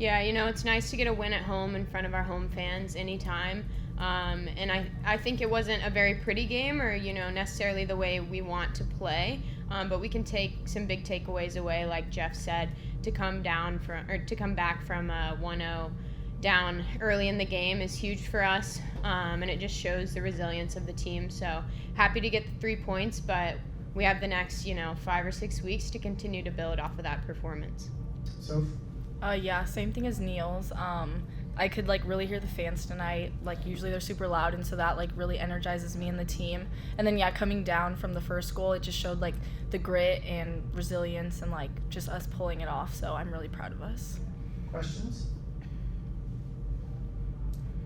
Yeah, it's nice to get a win at home in front of our home fans anytime. And I think it wasn't a very pretty game or, necessarily the way we want to play. But we can take some big takeaways away, like Jeff said, to come back from 1-0 down early in the game is huge for us. And it just shows the resilience of the team. So happy to get the 3 points, but we have the next, 5 or 6 weeks to continue to build off of that performance. So yeah, same thing as Neil's. I could really hear the fans tonight. Usually they're super loud, and so that really energizes me and the team. And then coming down from the first goal, it just showed the grit and resilience and just us pulling it off. So I'm really proud of us. questions?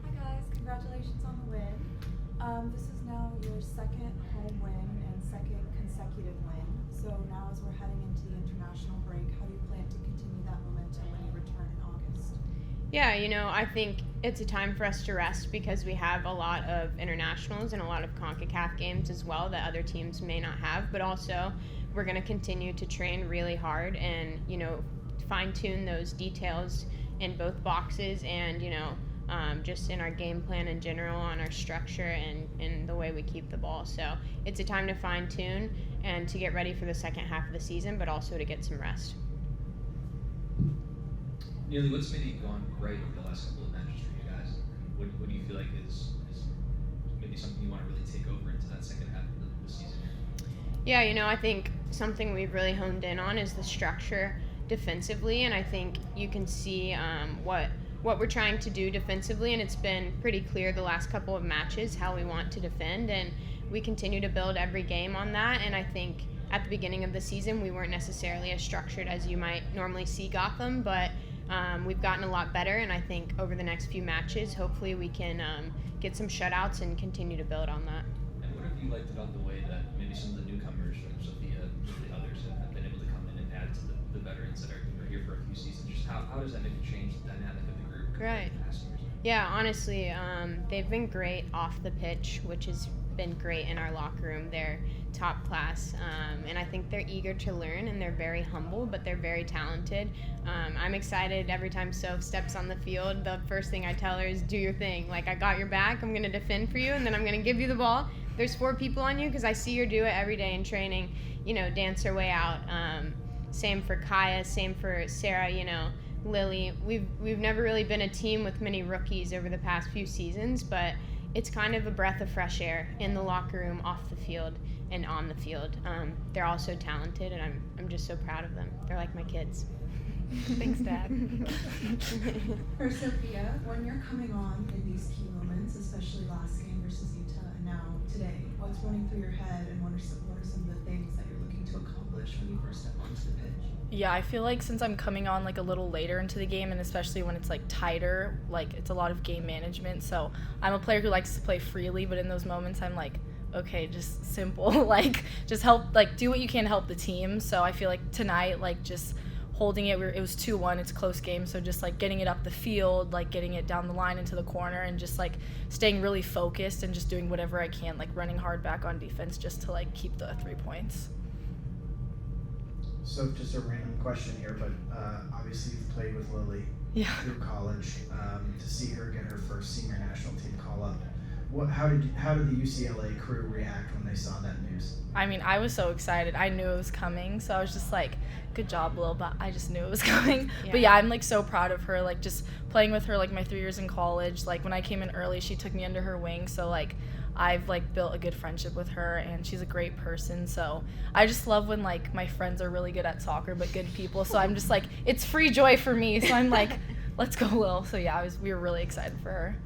Hi guys, congratulations on the win. This is now your second home win and second consecutive win. So now as we're heading into the international break, how do you plan to continue that momentum when you return in August? Yeah, I think it's a time for us to rest because we have a lot of internationals and a lot of CONCACAF games as well that other teams may not have, but also we're going to continue to train really hard and, fine-tune those details in both boxes and, just in our game plan in general, on our structure and the way we keep the ball. So it's a time to fine-tune and to get ready for the second half of the season, but also to get some rest. Nealy, what's maybe gone right over the last couple of matches for you guys? What do you feel like is maybe something you want to really take over into that second half of the season? Yeah, I think something we've really honed in on is the structure defensively, and I think you can see what we're trying to do defensively, and it's been pretty clear the last couple of matches how we want to defend, and we continue to build every game on that. And I think at the beginning of the season we weren't necessarily as structured as you might normally see Gotham, but we've gotten a lot better, and I think over the next few matches hopefully we can get some shutouts and continue to build on that. And what have you liked about the way that maybe some of the newcomers from Sofia and the others have been able to come in and add to the veterans that are here for a few seasons? Just how does that maybe change the dynamic of the group compared to past years? Yeah, honestly, they've been great off the pitch, which has been great in our locker room. They're top class, and I think they're eager to learn, and they're very humble, but they're very talented. I'm excited every time Soph steps on the field. The first thing I tell her is, do your thing. I got your back, I'm going to defend for you, and then I'm going to give you the ball. There's 4 people on you because I see her do it every day in training, dance her way out. Same for Kaya, same for Sarah, Lily. We've never really been a team with many rookies over the past few seasons, but it's kind of a breath of fresh air in the locker room, off the field, and on the field. They're all so talented, and I'm just so proud of them. They're like my kids. Thanks, Dad. For Sofia, when you're coming on in these key moments, especially last game versus Utah and now today, what's running through your head, and what are some of the things that you're looking to accomplish when you first step onto the pitch? Yeah, I feel like since I'm coming on a little later into the game, and especially when it's tighter, it's a lot of game management. So I'm a player who likes to play freely, but in those moments I'm okay, just simple, just help, do what you can to help the team. So I feel like tonight, just holding it, it was 2-1, it's a close game, so just getting it up the field, getting it down the line into the corner, and just staying really focused and just doing whatever I can, running hard back on defense just to keep the 3 points. So just a random question here, but obviously you've played with Lily through college. To see her get her first senior national team call up, how did the UCLA crew react when they saw that news? I mean, I was so excited. I knew it was coming, so I was just good job, Lil, but I just knew it was coming. Yeah. But yeah, I'm so proud of her, just playing with her my 3 years in college. When I came in early, she took me under her wing, so I've built a good friendship with her, and she's a great person. So I just love when my friends are really good at soccer but good people. So I'm just it's free joy for me. So I'm let's go, Lil. So yeah, we were really excited for her.